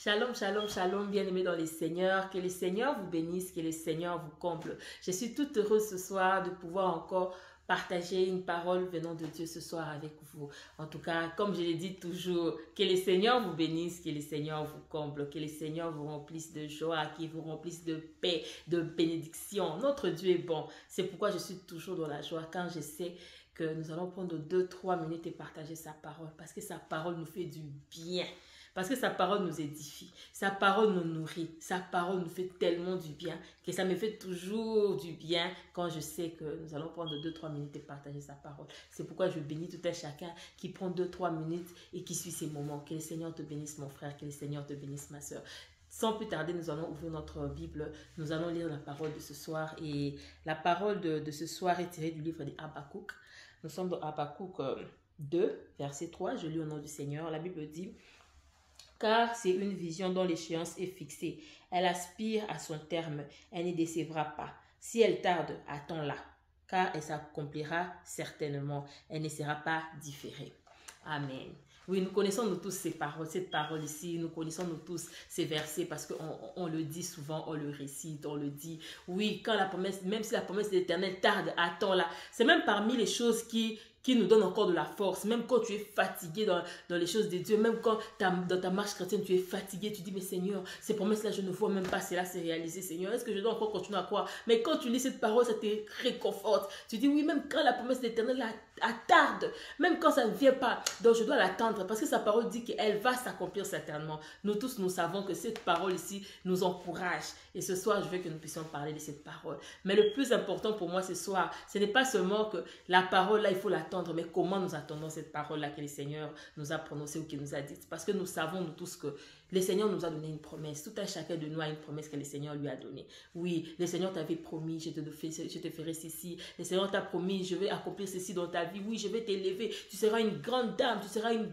Shalom, shalom, shalom, bien-aimés dans les Seigneurs. Que les Seigneurs vous bénissent, que les Seigneurs vous comblent. Je suis toute heureuse ce soir de pouvoir encore partager une parole venant de Dieu ce soir avec vous. En tout cas, comme je l'ai dit toujours, que les Seigneurs vous bénissent, que les Seigneurs vous comblent, que les Seigneurs vous remplissent de joie, qu'ils vous remplissent de paix, de bénédiction. Notre Dieu est bon. C'est pourquoi je suis toujours dans la joie quand je sais que nous allons prendre 2-3 minutes et partager sa parole, parce que sa parole nous fait du bien. Parce que sa parole nous édifie, sa parole nous nourrit, sa parole nous fait tellement du bien que ça me fait toujours du bien quand je sais que nous allons prendre 2-3 minutes et partager sa parole. C'est pourquoi je bénis tout un chacun qui prend 2-3 minutes et qui suit ces moments. Que le Seigneur te bénisse mon frère, que le Seigneur te bénisse ma soeur. Sans plus tarder, nous allons ouvrir notre Bible, nous allons lire la parole de ce soir. Et la parole de ce soir est tirée du livre d'Habakkuk. Nous sommes dans Habakkuk 2, verset 3, je lis au nom du Seigneur. La Bible dit: car c'est une vision dont l'échéance est fixée. Elle aspire à son terme. Elle ne décevra pas. Si elle tarde, attends-la, car elle s'accomplira certainement. Elle ne sera pas différée. Amen. Oui, nous connaissons nous tous ces paroles, cette parole ici, nous connaissons nous tous ces versets parce qu'on le dit souvent, on le récite, on le dit. Oui, quand la promesse, même si la promesse de l'Éternel tarde, attends-la. C'est même parmi les choses qui nous donne encore de la force, même quand tu es fatigué dans les choses de Dieu, même quand dans ta marche chrétienne, tu es fatigué, tu dis, mais Seigneur, ces promesses-là, je ne vois même pas cela se réaliser, Seigneur, est-ce que je dois encore continuer à croire? Mais quand tu lis cette parole, ça te réconforte. Tu dis, oui, même quand la promesse de l'Éternel attarde, même quand ça ne vient pas, donc je dois l'attendre, parce que sa parole dit qu'elle va s'accomplir certainement. Nous tous, nous savons que cette parole ici nous encourage. Et ce soir, je veux que nous puissions parler de cette parole. Mais le plus important pour moi ce soir, ce n'est pas seulement que la parole là, il faut l'attendre, mais comment nous attendons cette parole là que le Seigneur nous a prononcée ou qu'il nous a dite. Parce que nous savons nous tous que le Seigneur nous a donné une promesse. Tout un chacun de nous a une promesse que le Seigneur lui a donnée. Oui, le Seigneur t'avait promis, je te ferai ceci. Le Seigneur t'a promis, je vais accomplir ceci dans ta vie. Oui, je vais t'élever. Tu seras une grande dame, tu seras une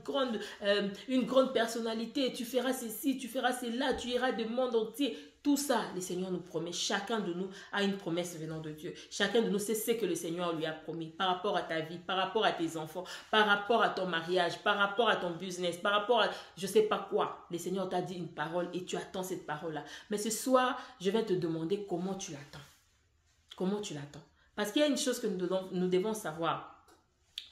grande personnalité. Tu feras ceci, tu feras cela, tu iras du monde entier. Tout ça, le Seigneur nous promet. Chacun de nous a une promesse venant de Dieu. Chacun de nous sait ce que le Seigneur lui a promis par rapport à ta vie, par rapport à tes enfants, par rapport à ton mariage, par rapport à ton business, par rapport à je ne sais pas quoi. Le Seigneur t'a dit une parole et tu attends cette parole-là. Mais ce soir, je vais te demander comment tu l'attends. Comment tu l'attends? Parce qu'il y a une chose que nous devons savoir.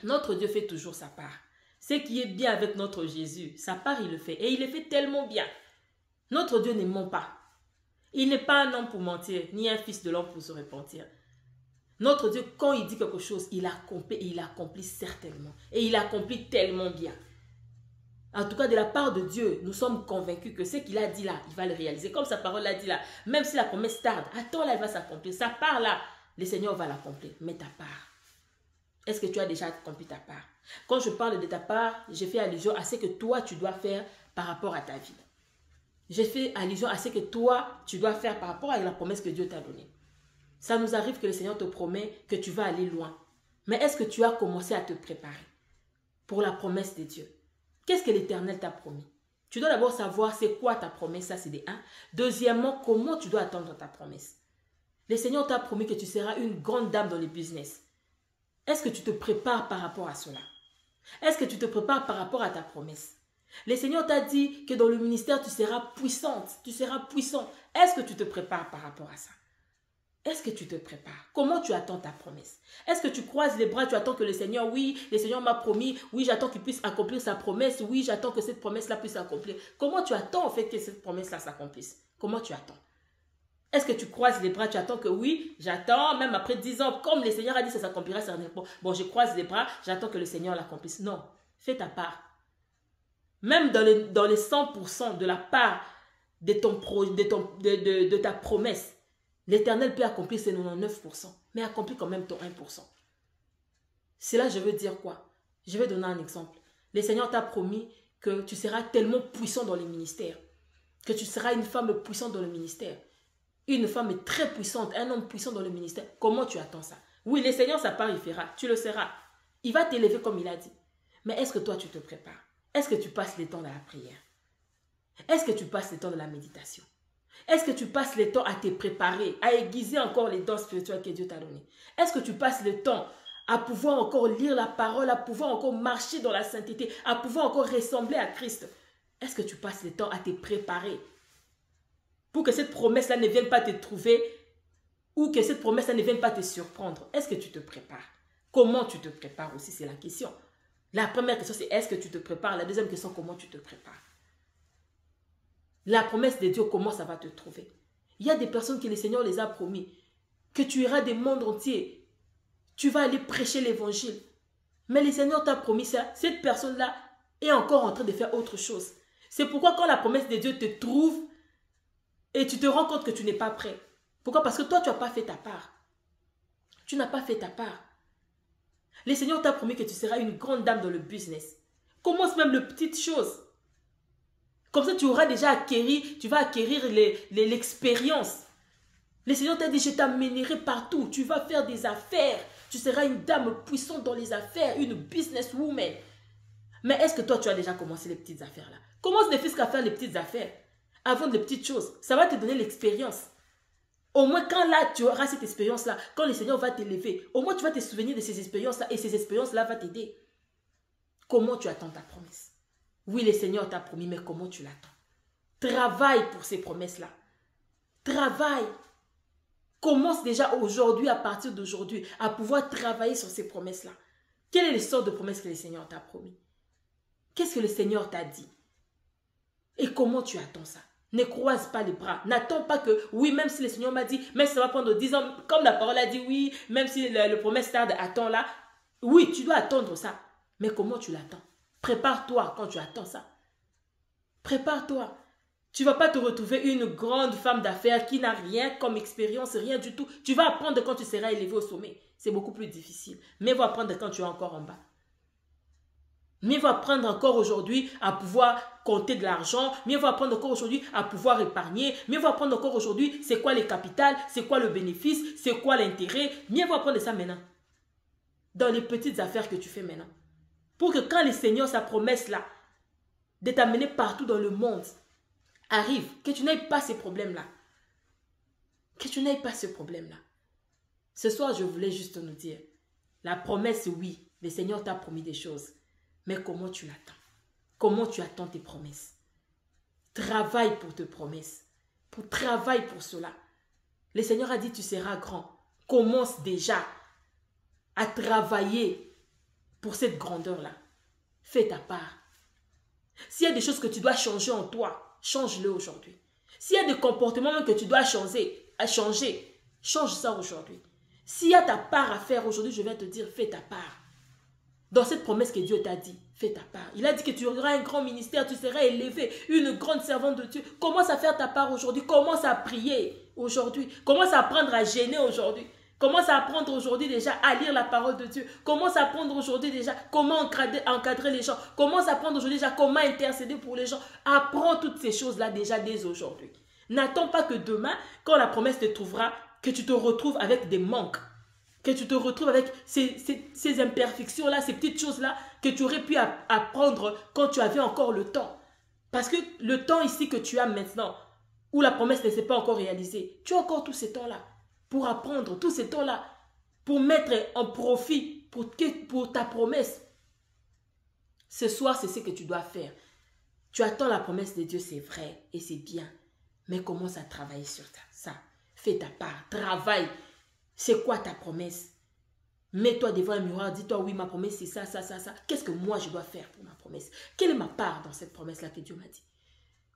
Notre Dieu fait toujours sa part. Ce qui est bien avec notre Jésus, sa part, il le fait. Et il le fait tellement bien. Notre Dieu ne ment pas. Il n'est pas un homme pour mentir, ni un fils de l'homme pour se repentir. Notre Dieu, quand il dit quelque chose, il accomplit certainement. Et il accomplit tellement bien. En tout cas, de la part de Dieu, nous sommes convaincus que ce qu'il a dit là, il va le réaliser. Comme sa parole l'a dit là, même si la promesse tarde, attends là, il va s'accomplir. Sa part là, le Seigneur va l'accomplir. Mais ta part, est-ce que tu as déjà accompli ta part? Quand je parle de ta part, je fais allusion à ce que toi, tu dois faire par rapport à ta vie. Je fais allusion à ce que toi, tu dois faire par rapport à la promesse que Dieu t'a donnée. Ça nous arrive que le Seigneur te promet que tu vas aller loin. Mais est-ce que tu as commencé à te préparer pour la promesse de Dieu? Qu'est-ce que l'Éternel t'a promis? Tu dois d'abord savoir c'est quoi ta promesse, ça c'est des 1. Deuxièmement, comment tu dois attendre ta promesse. Le Seigneur t'a promis que tu seras une grande dame dans le business. Est-ce que tu te prépares par rapport à cela? Est-ce que tu te prépares par rapport à ta promesse? Le Seigneur t'a dit que dans le ministère, tu seras puissante, tu seras puissant. Est-ce que tu te prépares par rapport à ça? Est-ce que tu te prépares? Comment tu attends ta promesse? Est-ce que tu croises les bras, tu attends que le Seigneur, oui, le Seigneur m'a promis, oui, j'attends qu'il puisse accomplir sa promesse, oui, j'attends que cette promesse-là puisse s'accomplir. Comment tu attends en fait que cette promesse-là s'accomplisse? Comment tu attends? Est-ce que tu croises les bras, tu attends que oui, j'attends, même après 10 ans, comme le Seigneur a dit, ça s'accomplira certainement. Bon, je croise les bras, j'attends que le Seigneur l'accomplisse. Non, fais ta part. Même dans les 100% de la part de ta promesse, l'Éternel peut accomplir ses 99%, mais accomplis quand même ton 1%. Cela, je veux dire quoi? Je vais donner un exemple. Le Seigneur t'a promis que tu seras tellement puissant dans les ministères, que tu seras une femme puissante dans le ministère, une femme très puissante, un homme puissant dans le ministère. Comment tu attends ça? Oui, le Seigneur, sa part, il fera, tu le seras. Il va t'élever comme il a dit. Mais est-ce que toi, tu te prépares? Est-ce que tu passes le temps dans la prière? Est-ce que tu passes le temps de la méditation? Est-ce que tu passes le temps à te préparer, à aiguiser encore les dons spirituels que Dieu t'a donnés? Est-ce que tu passes le temps à pouvoir encore lire la parole, à pouvoir encore marcher dans la sainteté, à pouvoir encore ressembler à Christ? Est-ce que tu passes le temps à te préparer pour que cette promesse-là ne vienne pas te trouver ou que cette promesse-là ne vienne pas te surprendre? Est-ce que tu te prépares? Comment tu te prépares aussi, c'est la question. La première question, c'est est-ce que tu te prépares? La deuxième question, comment tu te prépares? La promesse de Dieu, comment ça va te trouver? Il y a des personnes que le Seigneur les a promis, que tu iras des mondes entiers. Tu vas aller prêcher l'évangile. Mais le Seigneur t'a promis ça. Cette personne-là est encore en train de faire autre chose. C'est pourquoi quand la promesse de Dieu te trouve et tu te rends compte que tu n'es pas prêt. Pourquoi? Parce que toi, tu n'as pas fait ta part. Tu n'as pas fait ta part. Le Seigneur t'a promis que tu seras une grande dame dans le business. Commence même les petites choses. Comme ça, tu auras déjà acquéri, tu vas acquérir l'expérience. Le Seigneur t'a dit, je t'amènerai partout. Tu vas faire des affaires. Tu seras une dame puissante dans les affaires, une businesswoman. Mais est-ce que toi, tu as déjà commencé les petites affaires là? Commence ne fût-ce qu'à faire les petites affaires. Avant les petites choses. Ça va te donner l'expérience. Au moins, quand là, tu auras cette expérience-là, quand le Seigneur va t'élever, au moins, tu vas te souvenir de ces expériences-là et ces expériences-là vont t'aider. Comment tu attends ta promesse? Oui, le Seigneur t'a promis, mais comment tu l'attends? Travaille pour ces promesses-là. Travaille. Commence déjà aujourd'hui, à partir d'aujourd'hui, à pouvoir travailler sur ces promesses-là. Quelle est le sort de promesse que le Seigneur t'a promis? Qu'est-ce que le Seigneur t'a dit? Et comment tu attends ça? Ne croise pas les bras. N'attends pas que, oui, même si le Seigneur m'a dit, même si ça va prendre 10 ans, comme la parole a dit, oui, même si le promesse tarde, attends là. Oui, tu dois attendre ça. Mais comment tu l'attends? Prépare-toi quand tu attends ça. Prépare-toi. Tu ne vas pas te retrouver une grande femme d'affaires qui n'a rien comme expérience, rien du tout. Tu vas apprendre quand tu seras élevé au sommet. C'est beaucoup plus difficile. Mais va apprendre quand tu es encore en bas. Mieux va apprendre encore aujourd'hui à pouvoir compter de l'argent. Mieux va apprendre encore aujourd'hui à pouvoir épargner. Mieux va apprendre encore aujourd'hui c'est quoi le capital, c'est quoi le bénéfice, c'est quoi l'intérêt. Mieux va apprendre ça maintenant. Dans les petites affaires que tu fais maintenant. Pour que quand le Seigneur, sa promesse là, de t'amener partout dans le monde, arrive, que tu n'aies pas ces problèmes-là. Que tu n'aies pas ce problème-là. Ce soir, je voulais juste nous dire, la promesse, oui, le Seigneur t'a promis des choses. Mais comment tu l'attends? Comment tu attends tes promesses? Travaille pour tes promesses. Travaille pour cela. Le Seigneur a dit, tu seras grand. Commence déjà à travailler pour cette grandeur-là. Fais ta part. S'il y a des choses que tu dois changer en toi, change-le aujourd'hui. S'il y a des comportements même que tu dois changer, change ça aujourd'hui. S'il y a ta part à faire aujourd'hui, je vais te dire, fais ta part. Dans cette promesse que Dieu t'a dit, fais ta part. Il a dit que tu auras un grand ministère, tu seras élevé, une grande servante de Dieu. Commence à faire ta part aujourd'hui. Commence à prier aujourd'hui. Commence à apprendre à gêner aujourd'hui. Commence à apprendre aujourd'hui déjà à lire la parole de Dieu. Commence à apprendre aujourd'hui déjà comment encadrer les gens. Commence à apprendre aujourd'hui déjà comment intercéder pour les gens. Apprends toutes ces choses-là déjà dès aujourd'hui. N'attends pas que demain, quand la promesse te trouvera, que tu te retrouves avec des manques. Que tu te retrouves avec ces imperfections-là, ces petites choses-là que tu aurais pu apprendre quand tu avais encore le temps. Parce que le temps ici que tu as maintenant, où la promesse ne s'est pas encore réalisée, tu as encore tout ce temps-là pour apprendre, tout ce temps-là pour mettre en profit pour ta promesse. Ce soir, c'est ce que tu dois faire. Tu attends la promesse de Dieu, c'est vrai et c'est bien. Mais commence à travailler sur ça. Fais ta part, travaille. C'est quoi ta promesse? Mets-toi devant un miroir, dis-toi, oui, ma promesse, c'est ça, ça, ça, ça. Qu'est-ce que moi, je dois faire pour ma promesse? Quelle est ma part dans cette promesse-là que Dieu m'a dit?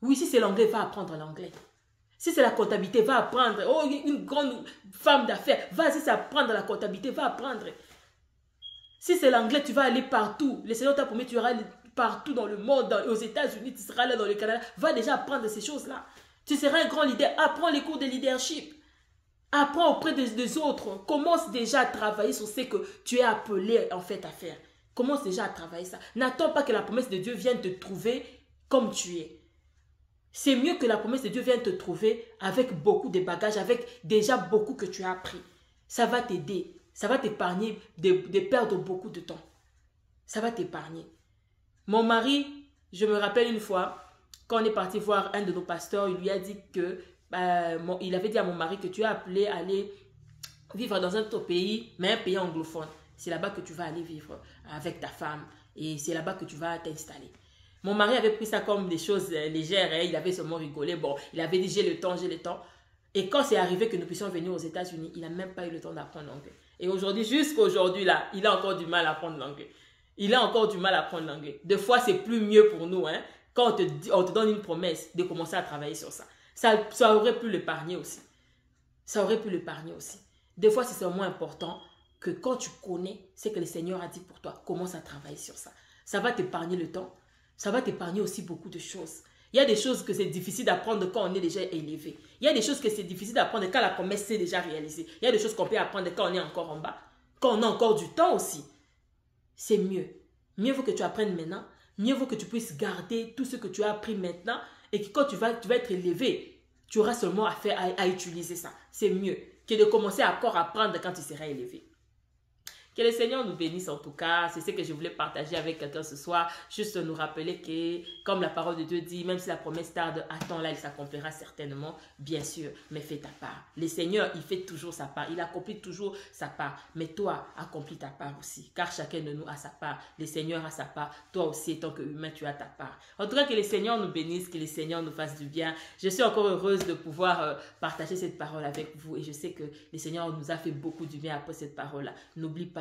Oui, si c'est l'anglais, va apprendre l'anglais. Si c'est la comptabilité, va apprendre. Oh, une grande femme d'affaires, vas-y, c'est apprendre la comptabilité, va apprendre. Si c'est l'anglais, tu vas aller partout. Le Seigneur t'a promis, tu iras partout dans le monde, aux États-Unis, tu seras là dans le Canada. Va déjà apprendre ces choses-là. Tu seras un grand leader. Apprends les cours de leadership. Apprends auprès des autres. Commence déjà à travailler sur ce que tu es appelé en fait à faire. Commence déjà à travailler ça. N'attends pas que la promesse de Dieu vienne te trouver comme tu es. C'est mieux que la promesse de Dieu vienne te trouver avec beaucoup de bagages, avec déjà beaucoup que tu as appris. Ça va t'aider. Ça va t'épargner de perdre beaucoup de temps. Ça va t'épargner. Mon mari, je me rappelle une fois, quand on est parti voir un de nos pasteurs, il lui a dit que il avait dit à mon mari que tu es appelé à aller vivre dans un autre pays, mais un pays anglophone. C'est là-bas que tu vas aller vivre avec ta femme et c'est là-bas que tu vas t'installer. Mon mari avait pris ça comme des choses légères, hein, il avait seulement rigolé. Bon, il avait dit j'ai le temps, j'ai le temps. Et quand c'est arrivé que nous puissions venir aux États-Unis, il n'a même pas eu le temps d'apprendre l'anglais. Et aujourd'hui, jusqu'à aujourd'hui, là, il a encore du mal à apprendre l'anglais. Il a encore du mal à apprendre l'anglais. Des fois, c'est plus mieux pour nous, hein, quand on te donne une promesse de commencer à travailler sur ça. Ça aurait pu l'épargner aussi. Ça aurait pu l'épargner aussi. Des fois, c'est seulement important que quand tu connais ce que le Seigneur a dit pour toi, commence à travailler sur ça. Ça va t'épargner le temps. Ça va t'épargner aussi beaucoup de choses. Il y a des choses que c'est difficile d'apprendre quand on est déjà élevé. Il y a des choses que c'est difficile d'apprendre quand la promesse s'est déjà réalisée. Il y a des choses qu'on peut apprendre quand on est encore en bas. Quand on a encore du temps aussi. C'est mieux. Mieux vaut que tu apprennes maintenant. Mieux vaut que tu puisses garder tout ce que tu as appris maintenant et que quand tu vas être élevé, tu auras seulement à utiliser ça. C'est mieux que de commencer à encore apprendre quand tu seras élevé. Que le Seigneur nous bénisse en tout cas. C'est ce que je voulais partager avec quelqu'un ce soir. Juste nous rappeler que, comme la parole de Dieu dit, même si la promesse tarde, attends-la, il s'accomplira certainement, bien sûr. Mais fais ta part. Le Seigneur, il fait toujours sa part. Il accomplit toujours sa part. Mais toi, accomplis ta part aussi. Car chacun de nous a sa part. Le Seigneur a sa part. Toi aussi, tant qu'humain, tu as ta part. En tout cas, que le Seigneur nous bénisse, que le Seigneur nous fasse du bien. Je suis encore heureuse de pouvoir partager cette parole avec vous. Et je sais que le Seigneur nous a fait beaucoup du bien après cette parole-là. N'oublie pas.